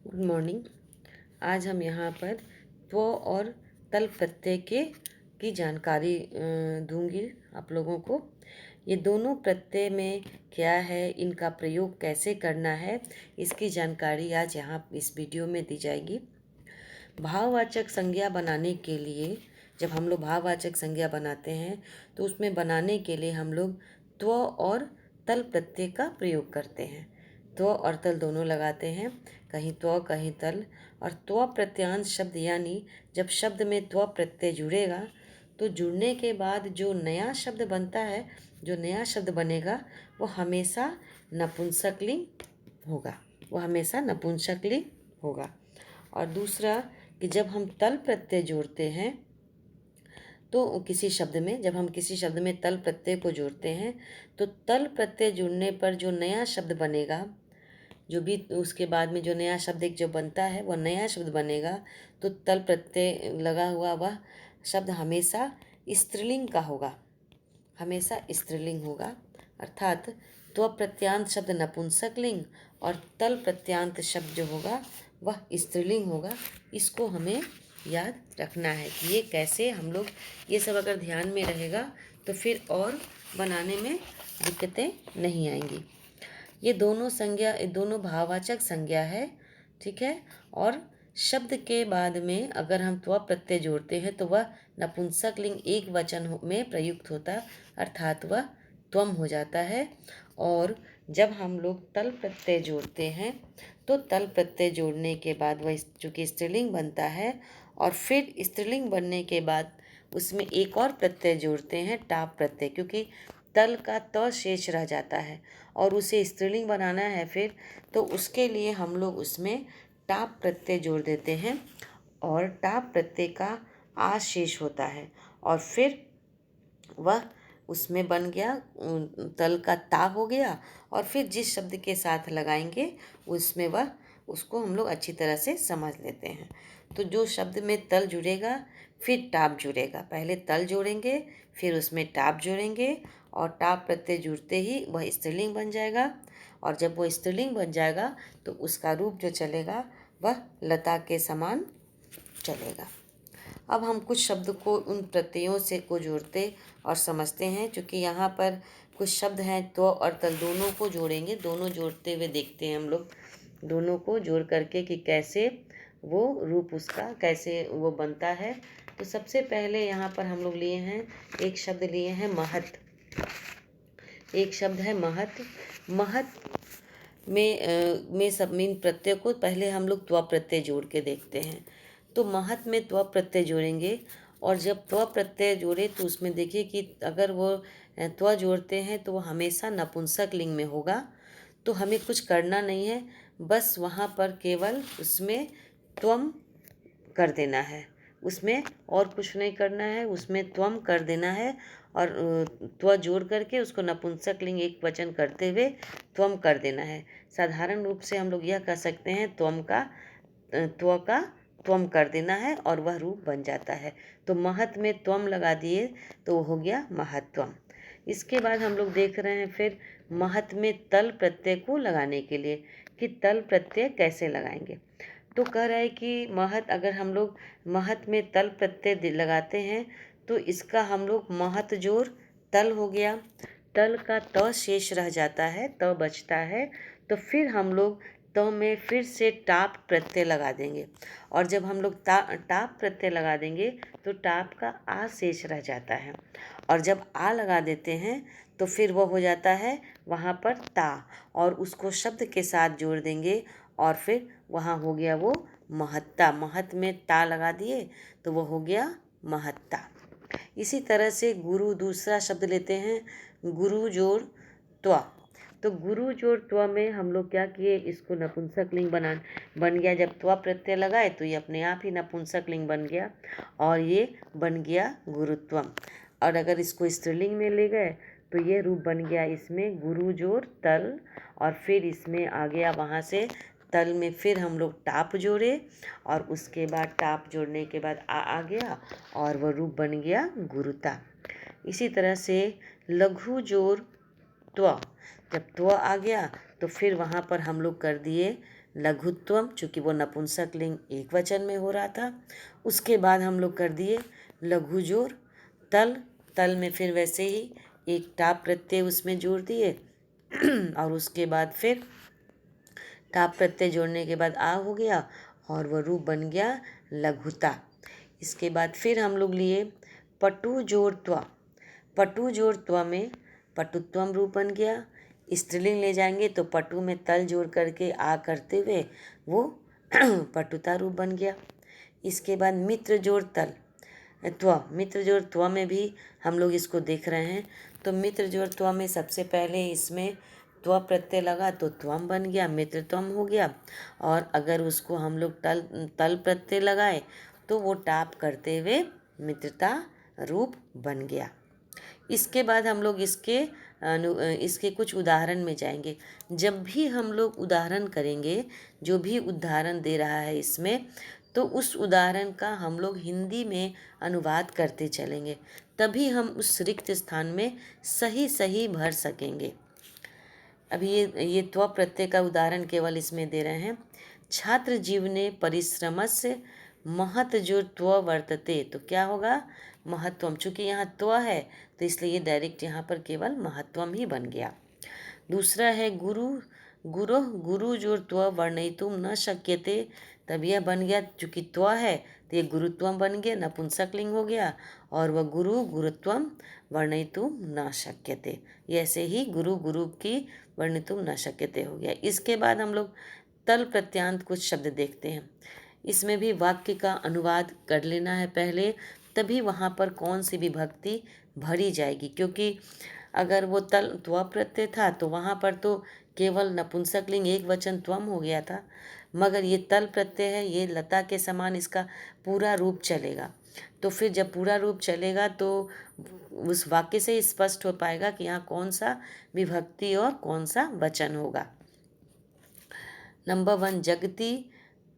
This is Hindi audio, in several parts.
Good morning. आज हम यहाँ पर त्व और तल प्रत्यय की जानकारी दूंगी आप लोगों को। ये दोनों प्रत्यय में क्या है, इनका प्रयोग कैसे करना है, इसकी जानकारी आज यहाँ इस वीडियो में दी जाएगी। भाववाचक संज्ञा बनाने के लिए जब हम लोग भाववाचक संज्ञा बनाते हैं तो उसमें बनाने के लिए हम लोग त्व और तल प्रत्यय का प्रयोग करते हैं। त्व और तल दोनों लगाते हैं, कहीं त्व कहीं तल। और त्व प्रत्यांत शब्द यानी जब शब्द में त्व प्रत्यय जुड़ेगा तो जुड़ने के बाद जो नया शब्द बनता है, जो नया शब्द बनेगा वो हमेशा नपुंसकलिंग होगा, वो हमेशा नपुंसकलिंग होगा। और दूसरा कि जब हम तल प्रत्यय जोड़ते हैं तो किसी शब्द में, जब हम किसी शब्द में तल प्रत्यय को जोड़ते हैं तो तल प्रत्यय जुड़ने पर जो नया शब्द बनेगा, जो भी उसके बाद में जो नया शब्द एक जो बनता है वो नया शब्द बनेगा, तो तल प्रत्यय लगा हुआ वह शब्द हमेशा स्त्रीलिंग का होगा, हमेशा स्त्रीलिंग होगा। अर्थात त्व प्रत्यांत शब्द नपुंसकलिंग और तल प्रत्यांत शब्द जो होगा वह स्त्रीलिंग होगा। इसको हमें याद रखना है कि ये कैसे हम लोग, ये सब अगर ध्यान में रहेगा तो फिर और बनाने में दिक्कतें नहीं आएंगी। ये दोनों संज्ञा, ये दोनों भाववाचक संज्ञा है, ठीक है। और शब्द के बाद में अगर हम त्व प्रत्यय जोड़ते हैं तो वह नपुंसकलिंग एक वचन में प्रयुक्त होता, अर्थात वह त्वम हो जाता है। और जब हम लोग तल प्रत्यय जोड़ते हैं तो तल प्रत्यय जोड़ने के बाद वह चूँकि स्त्रीलिंग बनता है, और फिर स्त्रीलिंग बनने के बाद उसमें एक और प्रत्यय जोड़ते हैं, टाप प्रत्यय, क्योंकि तल का त शेष रह जाता है और उसे स्त्रीलिंग बनाना है फिर, तो उसके लिए हम लोग उसमें टाप प्रत्यय जोड़ देते हैं और टाप प्रत्यय का आ शेष होता है और फिर वह उसमें बन गया, तल का ता हो गया। और फिर जिस शब्द के साथ लगाएंगे उसमें वह, उसको हम लोग अच्छी तरह से समझ लेते हैं। तो जो शब्द में तल जुड़ेगा फिर टाप जुड़ेगा, पहले तल जोड़ेंगे फिर उसमें टाप जोड़ेंगे और टाप प्रत्यय जुड़ते ही वह स्त्रीलिंग बन जाएगा। और जब वह स्त्रीलिंग बन जाएगा तो उसका रूप जो चलेगा वह लता के समान चलेगा। अब हम कुछ शब्द को उन प्रत्ययों से को जोड़ते और समझते हैं, क्योंकि यहाँ पर कुछ शब्द हैं तो और तल दोनों को जोड़ेंगे, दोनों जोड़ते हुए देखते हैं हम लोग, दोनों को जोड़ करके कि कैसे वो रूप उसका कैसे वो बनता है। तो सबसे पहले यहाँ पर हम लोग लिए हैं, एक शब्द लिए हैं महत, एक शब्द है महत। महत में सब इन प्रत्यय को पहले हम लोग त्व प्रत्यय जोड़ के देखते हैं। तो महत में त्व प्रत्यय जोड़ेंगे और जब त्व प्रत्यय जोड़े तो उसमें देखिए कि अगर वो त्व जोड़ते हैं तो वो हमेशा नपुंसक लिंग में होगा। तो हमें कुछ करना नहीं है, बस वहाँ पर केवल उसमें त्वम कर देना है, उसमें और कुछ नहीं करना है, उसमें त्वम कर देना है और त्व जोड़ करके उसको नपुंसक लिंग एक वचन करते हुए त्वम कर देना है। साधारण रूप से हम लोग यह कह सकते हैं त्वम का, त्व का त्वम कर देना है और वह रूप बन जाता है। तो महत में त्वम लगा दिए तो वो हो गया महत्वम। इसके बाद हम लोग देख रहे हैं फिर महत में तल प्रत्यय को लगाने के लिए कि तल प्रत्यय कैसे लगाएंगे। तो कह रहा है कि महत, अगर हम लोग महत में तल प्रत्यय लगाते हैं तो इसका हम लोग महत जोड़ तल हो गया, तल का त शेष रह जाता है, त बचता है, तो फिर हम लोग त में फिर से टाप प्रत्यय लगा देंगे। और जब हम लोग टाप प्रत्यय लगा देंगे तो टाप का आ शेष रह जाता है, और जब आ लगा देते हैं तो फिर वो हो जाता है वहाँ पर ता, और उसको शब्द के साथ जोड़ देंगे और फिर वहाँ हो गया वो महत्ता। महत में ता लगा दिए तो वो हो गया महत्ता। इसी तरह से गुरु दूसरा शब्द लेते हैं, गुरु जोड़ त्वा। तो गुरु जोड़ त्वा में हम लोग क्या किए, इसको नपुंसक लिंग बन गया। जब त्वा प्रत्यय लगाए तो ये अपने आप ही नपुंसक लिंग बन गया और ये बन गया गुरुत्वम। और अगर इसको स्त्रीलिंग में ले गए तो ये रूप बन गया इसमें गुरु जोड़ तल, और फिर इसमें आ गया वहाँ से तल में फिर हम लोग टाप जोड़े और उसके बाद टाप जोड़ने के बाद आ गया और वह रूप बन गया गुरुता। इसी तरह से लघु जोड़ त्व, जब त्व आ गया तो फिर वहाँ पर हम लोग कर दिए लघुत्वम, चूँकि वो नपुंसक लिंग एक वचन में हो रहा था। उसके बाद हम लोग कर दिए लघु जोड़ तल, तल में फिर वैसे ही एक टाप प्रत्यय उसमें जोड़ दिए और उसके बाद फिर टाप प्रत्यय जोड़ने के बाद आ हो गया और वह रूप बन गया लघुता। इसके बाद फिर हम लोग लिए पटु जोड़ त्वा, पटु जोड़ त्वा में पटुत्वम रूप बन गया। स्त्रीलिंग ले जाएंगे तो पटु में तल जोड़ करके आ करते हुए वो पटुता रूप बन गया। इसके बाद मित्र जोड़ तल त्व, मित्र जोड़ त्व में भी हम लोग इसको देख रहे हैं। तो मित्र जोड़ त्व में सबसे पहले इसमें त्व प्रत्यय लगा तो त्वम बन गया, मित्रत्वम हो गया। और अगर उसको हम लोग तल प्रत्यय लगाए तो वो टाप करते हुए मित्रता रूप बन गया। इसके बाद हम लोग इसके कुछ उदाहरण में जाएंगे। जब भी हम लोग उदाहरण करेंगे, जो भी उदाहरण दे रहा है इसमें, तो उस उदाहरण का हम लोग हिंदी में अनुवाद करते चलेंगे, तभी हम उस रिक्त स्थान में सही सही भर सकेंगे। अभी ये त्व प्रत्यय का उदाहरण केवल इसमें दे रहे हैं। छात्र जीवने परिश्रमस्य महत जो त्व वर्तते, तो क्या होगा महत्वम, चूँकि यहाँ त्व है तो इसलिए ये डायरेक्ट यहाँ पर केवल महत्वम ही बन गया। दूसरा है गुरु गुरोह, गुरु जो त्व वर्णयितुम न शक्यते, तब यह बन गया, चूँकि त्व है तो ये गुरुत्वम बन गया, नपुंसक लिंग हो गया। और वह गुरु गुरुत्वम वर्णयितुम न शक्यते, ये ऐसे ही गुरु गुरु की वर्णितुम न शक्यते हो गया। इसके बाद हम लोग तल प्रत्यांत कुछ शब्द देखते हैं। इसमें भी वाक्य का अनुवाद कर लेना है पहले, तभी वहाँ पर कौन सी विभक्ति भरी जाएगी, क्योंकि अगर वो तल त्व प्रत्यय था तो वहाँ पर तो केवल नपुंसक लिंग एक वचन त्वम हो गया था, मगर ये तल प्रत्यय है, ये लता के समान इसका पूरा रूप चलेगा। तो फिर जब पूरा रूप चलेगा तो उस वाक्य से ही स्पष्ट हो पाएगा कि यहाँ कौन सा विभक्ति और कौन सा वचन होगा। नंबर 1, जगति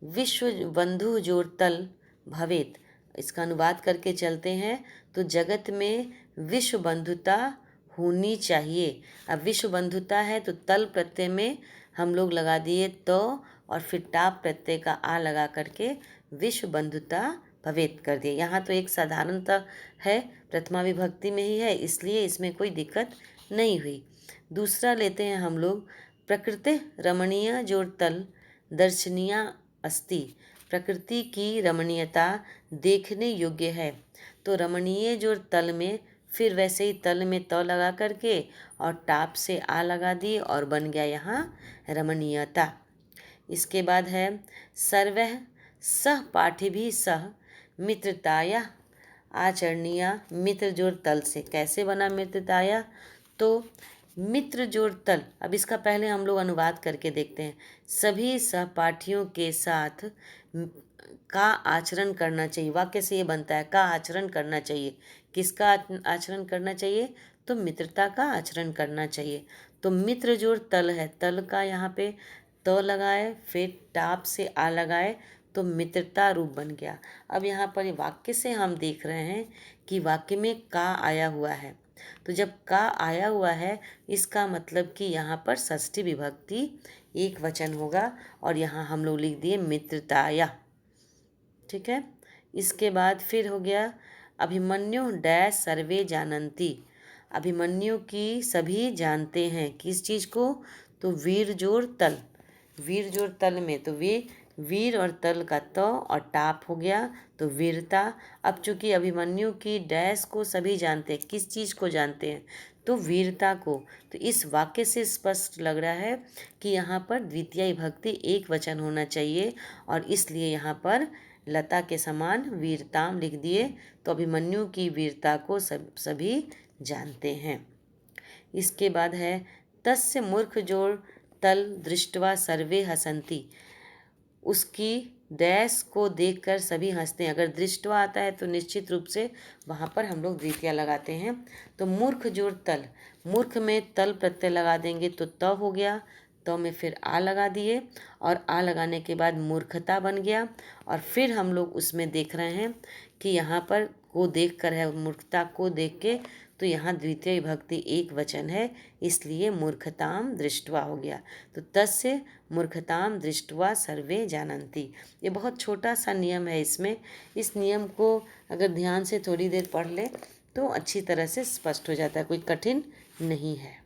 विश्व बंधु जोड़ तल भवेत, इसका अनुवाद करके चलते हैं। तो जगत में विश्व बंधुता होनी चाहिए। अब विश्व बंधुता है तो तल प्रत्यय में हम लोग लगा दिए तो और फिर टाप प्रत्यय का आ लगा करके विश्व बंधुता भवेत कर दिए। यहाँ तो एक साधारणता है, प्रथमा विभक्ति में ही है, इसलिए इसमें कोई दिक्कत नहीं हुई। दूसरा लेते हैं हम लोग प्रकृति रमणीय जोड़ तल दर्शनीय अस्ति, प्रकृति की रमणीयता देखने योग्य है। तो रमणीय जोड़ तल में फिर वैसे ही तल में त लगा करके और टाप से आ लगा दिए और बन गया यहाँ रमणीयता। इसके बाद है सर्वः सह पाठिभिः सह मित्रताया आचरणीय, मित्र जोड़ तल से कैसे बना मित्रताया, तो मित्र जोड़ तल, अब इसका पहले हम लोग अनुवाद करके देखते हैं। सभी सहपाठियों के साथ का आचरण करना चाहिए, वाक्य से ये बनता है का आचरण करना चाहिए। किसका आचरण करना चाहिए, तो मित्रता का आचरण करना चाहिए। तो मित्र जोड़ तल है, तल का यहाँ पे त लगाए फिर टाप से आ लगाए तो मित्रता रूप बन गया। अब यहाँ पर वाक्य से हम देख रहे हैं कि वाक्य में का आया हुआ है, तो जब का आया हुआ है इसका मतलब कि यहाँ पर षष्ठी विभक्ति एक वचन होगा और यहाँ हम लोग लिख दिए मित्रताया। ठीक है। इसके बाद फिर हो गया अभिमन्यु डैश सर्वे जानन्ति, अभिमन्यु की सभी जानते हैं, किस चीज़ को, तो वीर जोड़ तल, वीर जोड़ तल में तो वीर और तल का त और टाप हो गया तो वीरता। अब चूंकि अभिमन्यु की डैश को सभी जानते हैं, किस चीज़ को जानते हैं, तो वीरता को, तो इस वाक्य से स्पष्ट लग रहा है कि यहाँ पर द्वितीय विभक्ति एक वचन होना चाहिए और इसलिए यहाँ पर लता के समान वीरताम लिख दिए। तो अभिमन्यु की वीरता को सभी जानते हैं। इसके बाद है तस्य मूर्ख जोड़ तल दृष्टवा सर्वे हसंती, उसकी डैश को देखकर सभी हंसते हैं। अगर दृष्टवा आता है तो निश्चित रूप से वहाँ पर हम लोग द्वितीय लगाते हैं। तो मूर्ख जोड़ तल, मूर्ख में तल प्रत्यय लगा देंगे तो त हो गया, तो में फिर आ लगा दिए और आ लगाने के बाद मूर्खता बन गया। और फिर हम लोग उसमें देख रहे हैं कि यहाँ पर को देख कर है, मूर्खता को देख के, तो यहाँ द्वितीय विभक्ति एक वचन है, इसलिए मूर्खताम दृष्टवा हो गया। तो तस्य मूर्खताम दृष्ट्वा सर्वे जानन्ति। ये बहुत छोटा सा नियम है इसमें। इस नियम को अगर ध्यान से थोड़ी देर पढ़ ले तो अच्छी तरह से स्पष्ट हो जाता है, कोई कठिन नहीं है।